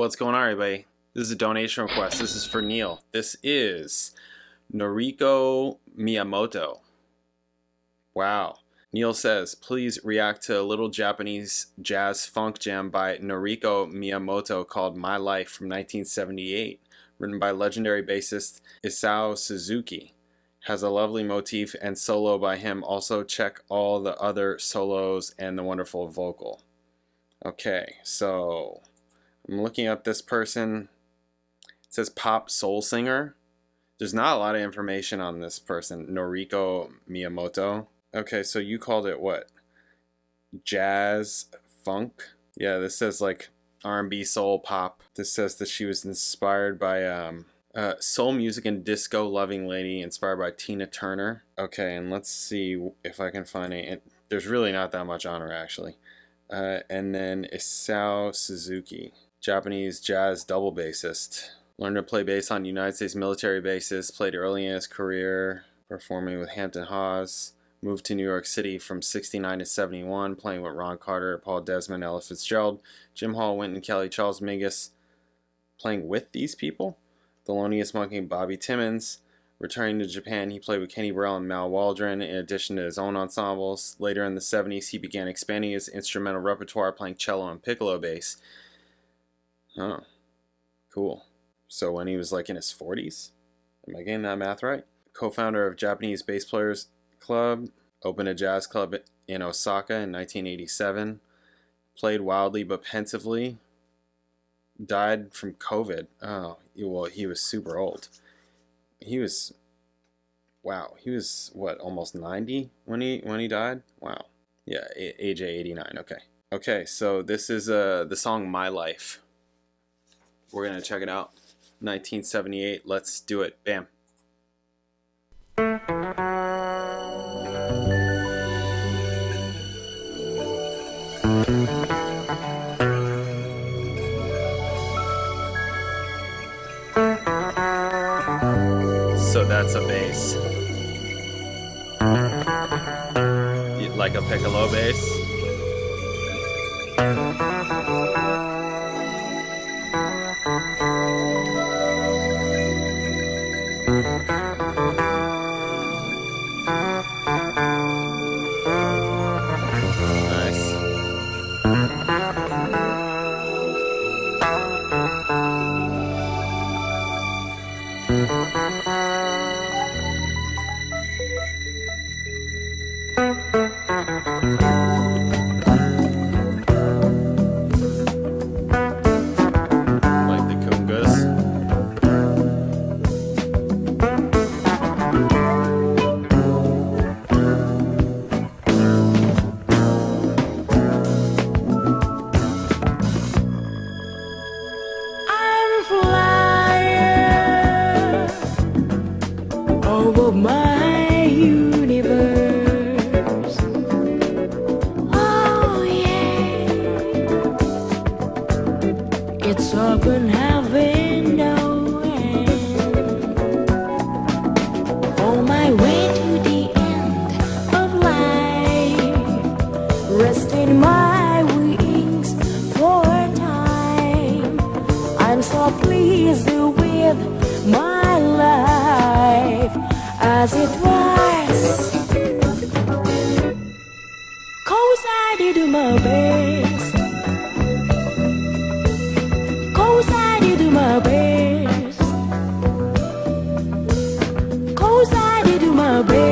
What's going on, everybody? This is a donation request. This is for Neil. This is NORIKO MIYAMOTO. Wow. Neil says, please react to a little Japanese jazz funk jam by NORIKO MIYAMOTO called My Life from 1978, written by legendary bassist ISAO Suzuki. Has a lovely motif and solo by him. Also check all the other solos and the wonderful vocal. Okay, so I'm looking up this person. It says pop soul singer. There's not a lot of information on this person, NORIKO MIYAMOTO. Okay, so you called it what? Jazz funk? Yeah, this says like R&B soul pop. This says that she was inspired by soul music and disco loving lady, inspired by Tina Turner. Okay, and let's see if I can find it. There's really not that much on her actually. And then ISAO Suzuki, Japanese jazz double bassist. Learned to play bass on United States military bases. Played early in his career, performing with Hampton Hawes. Moved to New York City from 69 to 71, playing with Ron Carter, Paul Desmond, Ella Fitzgerald, Jim Hall, Wynton Kelly, Charles Mingus. Playing with these people? Thelonious Monk and Bobby Timmons. Returning to Japan, he played with Kenny Burrell and Mal Waldron, in addition to his own ensembles. Later in the 70s, he began expanding his instrumental repertoire, playing cello and piccolo bass. Oh, cool. So when he was like in his 40s? Am I getting that math right? Co-founder of Japanese Bass Players Club, opened a jazz club in Osaka in 1987. Played wildly but pensively. Died from COVID. Oh, well, he was super old. He was, wow, he was what, almost 90 when he died? Wow. Yeah, age 89. Okay, so this is the song My Life. We're gonna check it out. 1978. Let's do it. Bam. So that's a bass. Like a piccolo bass. Nice. Like the congas. I'm flying over my universe. Oh yeah, it's open having no end. On my way to the end of life, resting my wings for a time. I'm so pleased with my life as it was, 'cause I did my best, 'cause I did my best, 'cause I did my best.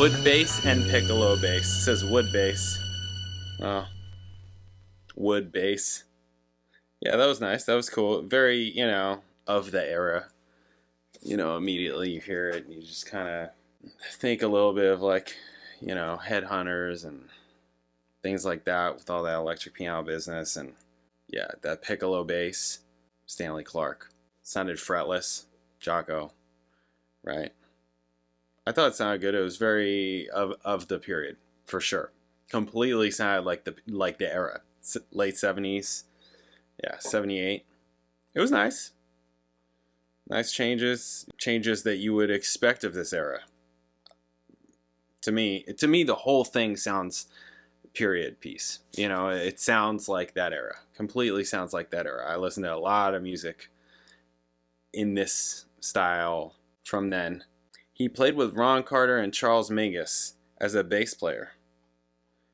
wood bass and piccolo bass. It says wood bass. Oh, wood bass. Yeah, that was nice. That was cool. Very, you know, of the era. You know, immediately you hear it and you just kind of think a little bit of like, you know, Headhunters and things like that with all that electric piano business. And yeah, that piccolo bass, Stanley Clarke. Sounded fretless, Jocko, right? I thought it sounded good. It was very of the period, for sure. Completely sounded like the era. Late 70s. Yeah, 78. It was nice. Nice changes that you would expect of this era. To me, the whole thing sounds period piece. You know, it sounds like that era. Completely sounds like that era. I listened to a lot of music in this style from then. He played with Ron Carter and Charles Mingus as a bass player.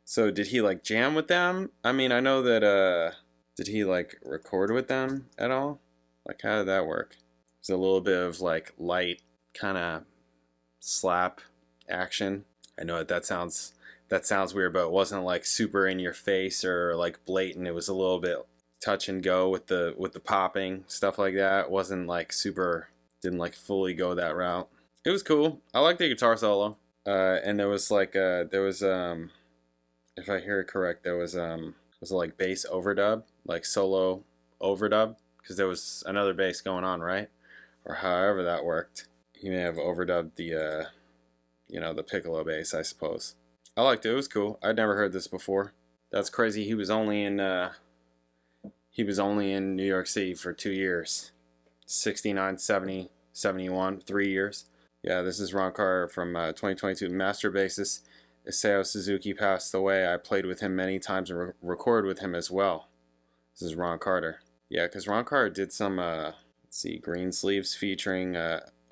So did he like jam with them? I mean, I know that did he like record with them at all? Like how did that work? It was a little bit of like light kind of slap action. I know that sounds weird, but it wasn't like super in your face or like blatant. It was a little bit touch and go with the popping, stuff like that. It wasn't like super, didn't like fully go that route. It was cool. I liked the guitar solo. And there was like if I hear it correct, there was like bass overdub, like solo overdub, because there was another bass going on, right? Or however that worked. He may have overdubbed the you know, the piccolo bass, I suppose. I liked it. It was cool. I'd never heard this before. That's crazy. He was only in New York City for 2 years. 69, 70, 71, 3 years. Yeah, this is Ron Carter from 2022. Master bassist ISAO Suzuki passed away. I played with him many times and recorded with him as well. This is Ron Carter. Yeah, because Ron Carter did some, let's see, Green Sleeves featuring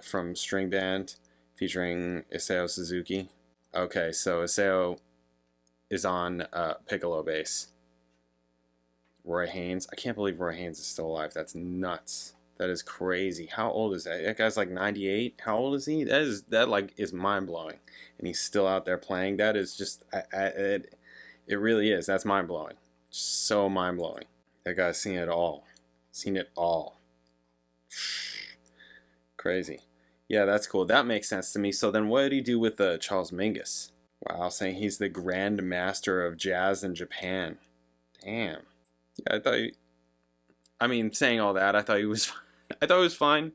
from String Band featuring ISAO Suzuki. Okay, so ISAO is on piccolo bass. Roy Haynes. I can't believe Roy Haynes is still alive. That's nuts. That is crazy. How old is that? That guy's like 98. How old is he? That like is mind blowing, and he's still out there playing. That is just it really is. That's mind blowing. So mind blowing. That guy's seen it all. Seen it all. Crazy. Yeah, that's cool. That makes sense to me. So then, what did he do with Charles Mingus? Wow, saying he's the Grand Master of Jazz in Japan. Damn. Yeah, saying all that, I thought he was fine.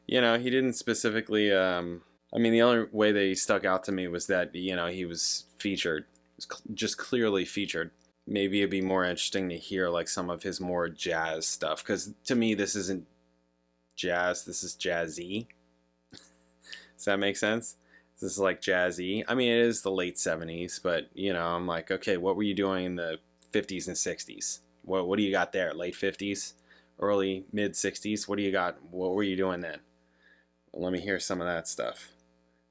You know, he didn't specifically, the only way that he stuck out to me was that, you know, he was featured. He was just clearly featured. Maybe it'd be more interesting to hear, like, some of his more jazz stuff. Because, to me, this isn't jazz. This is jazzy. Does that make sense? This is, like, jazzy. I mean, it is the late 70s. But, you know, I'm like, okay, what were you doing in the 50s and 60s? What do you got there? Late 50s? Early, mid 60s? What do you got? What were you doing then? Well, let me hear some of that stuff.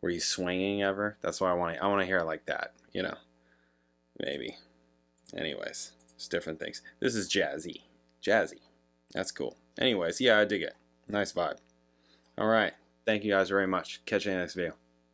Were you swinging ever? That's what I want to hear it like that, you know. Maybe. Anyways, it's different things. This is jazzy. Jazzy. That's cool. Anyways, yeah, I dig it. Nice vibe. All right. Thank you guys very much. Catch you in the next video.